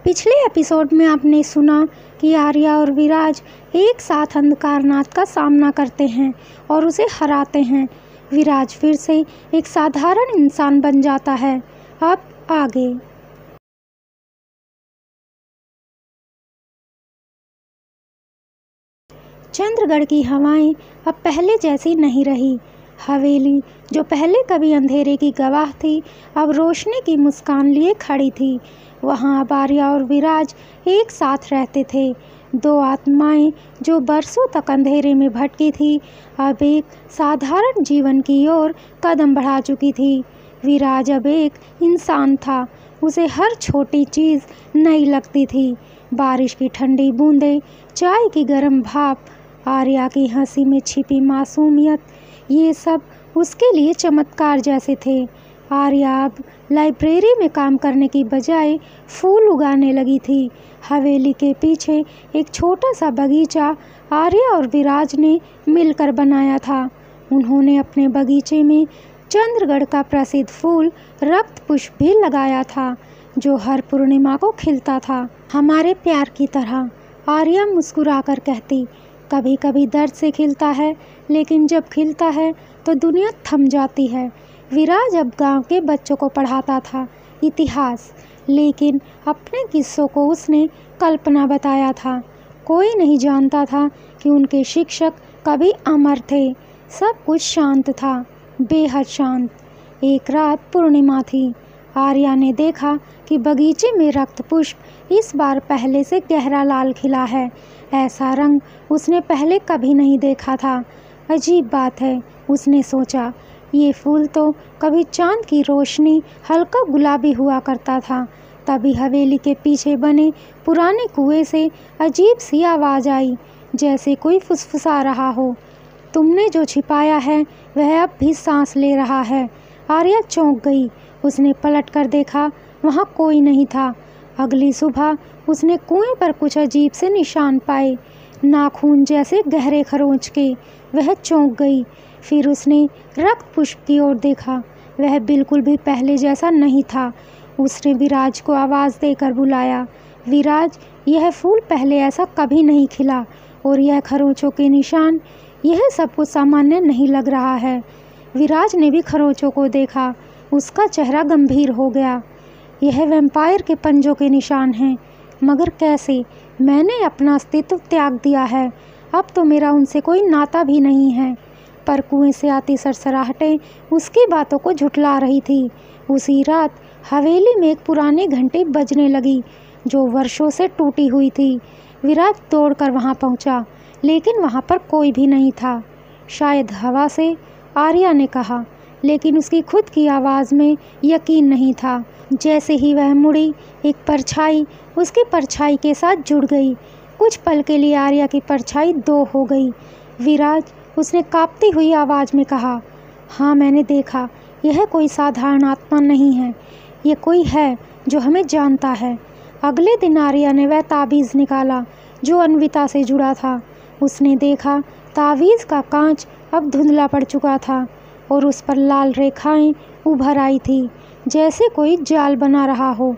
पिछले एपिसोड में आपने सुना कि आर्या और विराज एक साथ अंधकारनाथ का सामना करते हैं और उसे हराते हैं। विराज फिर से एक साधारण इंसान बन जाता है। अब आगे। चंद्रगढ़ की हवाएं अब पहले जैसी नहीं रही। हवेली जो पहले कभी अंधेरे की गवाह थी, अब रोशनी की मुस्कान लिए खड़ी थी। वहाँ अब आर्या और विराज एक साथ रहते थे। दो आत्माएं जो बरसों तक अंधेरे में भटकी थी, अब एक साधारण जीवन की ओर कदम बढ़ा चुकी थी। विराज अब एक इंसान था। उसे हर छोटी चीज़ नई लगती थी। बारिश की ठंडी बूंदें, चाय की गर्म भाप, आर्या की हंसी में छिपी मासूमियत, ये सब उसके लिए चमत्कार जैसे थे। आर्या अब लाइब्रेरी में काम करने की बजाय फूल उगाने लगी थी। हवेली के पीछे एक छोटा सा बगीचा आर्या और विराज ने मिलकर बनाया था। उन्होंने अपने बगीचे में चंद्रगढ़ का प्रसिद्ध फूल रक्त पुष्प भी लगाया था, जो हर पूर्णिमा को खिलता था। हमारे प्यार की तरह, आर्या मुस्कुराकर कहती। कभी कभी दर्द से खिलता है, लेकिन जब खिलता है तो दुनिया थम जाती है। विराज अब गांव के बच्चों को पढ़ाता था इतिहास, लेकिन अपने किस्सों को उसने कल्पना बताया था। कोई नहीं जानता था कि उनके शिक्षक कभी अमर थे। सब कुछ शांत था, बेहद शांत। एक रात पूर्णिमा थी। आर्या ने देखा कि बगीचे में रक्त पुष्प इस बार पहले से गहरा लाल खिला है। ऐसा रंग उसने पहले कभी नहीं देखा था। अजीब बात है, उसने सोचा। ये फूल तो कभी चांद की रोशनी हल्का गुलाबी हुआ करता था। तभी हवेली के पीछे बने पुराने कुएं से अजीब सी आवाज़ आई, जैसे कोई फुसफुसा रहा हो। तुमने जो छिपाया है वह अब भी सांस ले रहा है। आर्या चौंक गई। उसने पलट कर देखा, वहाँ कोई नहीं था। अगली सुबह उसने कुएं पर कुछ अजीब से निशान पाए, नाखून जैसे गहरे खरोंच के। वह चौंक गई। फिर उसने रक्त पुष्प की ओर देखा। वह बिल्कुल भी पहले जैसा नहीं था। उसने विराज को आवाज़ देकर बुलाया। विराज, यह फूल पहले ऐसा कभी नहीं खिला, और यह खरोंचों के निशान, यह सब कुछ सामान्य नहीं लग रहा है। विराज ने भी खरोंचों को देखा। उसका चेहरा गंभीर हो गया। यह वैम्पायर के पंजों के निशान हैं, मगर कैसे? मैंने अपना अस्तित्व त्याग दिया है। अब तो मेरा उनसे कोई नाता भी नहीं है। पर कुएं से आती सरसराहटें उसकी बातों को झुठला रही थी। उसी रात हवेली में एक पुरानी घंटी बजने लगी, जो वर्षों से टूटी हुई थी। विराज दौड़कर वहां पहुंचा, लेकिन वहां पर कोई भी नहीं था। शायद हवा से, आर्या ने कहा, लेकिन उसकी खुद की आवाज़ में यकीन नहीं था। जैसे ही वह मुड़ी, एक परछाई उसकी परछाई के साथ जुड़ गई। कुछ पल के लिए आर्या की परछाई दो हो गई। विराज, उसने कांपती हुई आवाज़ में कहा। हाँ, मैंने देखा। यह कोई साधारण आत्मा नहीं है। यह कोई है जो हमें जानता है। अगले दिन आर्या ने वह ताबीज़ निकाला जो अन्विता से जुड़ा था। उसने देखा ताबीज़ का कांच अब धुंधला पड़ चुका था, और उस पर लाल रेखाएं उभर आई थी, जैसे कोई जाल बना रहा हो।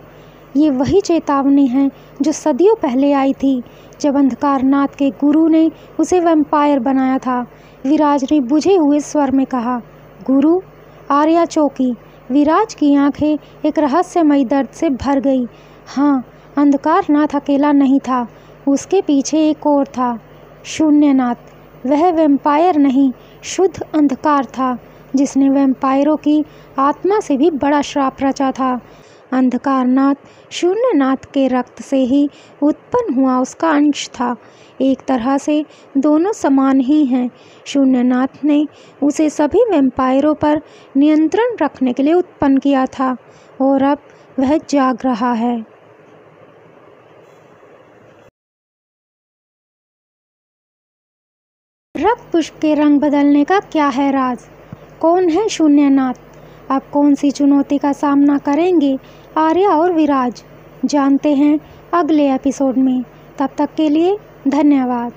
ये वही चेतावनी है जो सदियों पहले आई थी, जब अंधकारनाथ के गुरु ने उसे वैम्पायर बनाया था। विराज ने बुझे हुए स्वर में कहा। गुरु? आर्या चौंकी। विराज की आंखें एक रहस्यमयी दर्द से भर गई। हाँ, अंधकारनाथ अकेला नहीं था, उसके पीछे एक और था, शून्यनाथ। वह वैम्पायर नहीं, शुद्ध अंधकार था, जिसने वैम्पायरों की आत्मा से भी बड़ा श्राप रचा था। अंधकारनाथ शून्यनाथ के रक्त से ही उत्पन्न हुआ उसका अंश था। एक तरह से दोनों समान ही हैं। शून्यनाथ ने उसे सभी वैम्पायरों पर नियंत्रण रखने के लिए उत्पन्न किया था, और अब वह जाग रहा है। रक्त पुष्प के रंग बदलने का क्या है राज? कौन है शून्यनाथ? अब कौन सी चुनौती का सामना करेंगे आर्या और विराज? जानते हैं अगले एपिसोड में। तब तक के लिए धन्यवाद।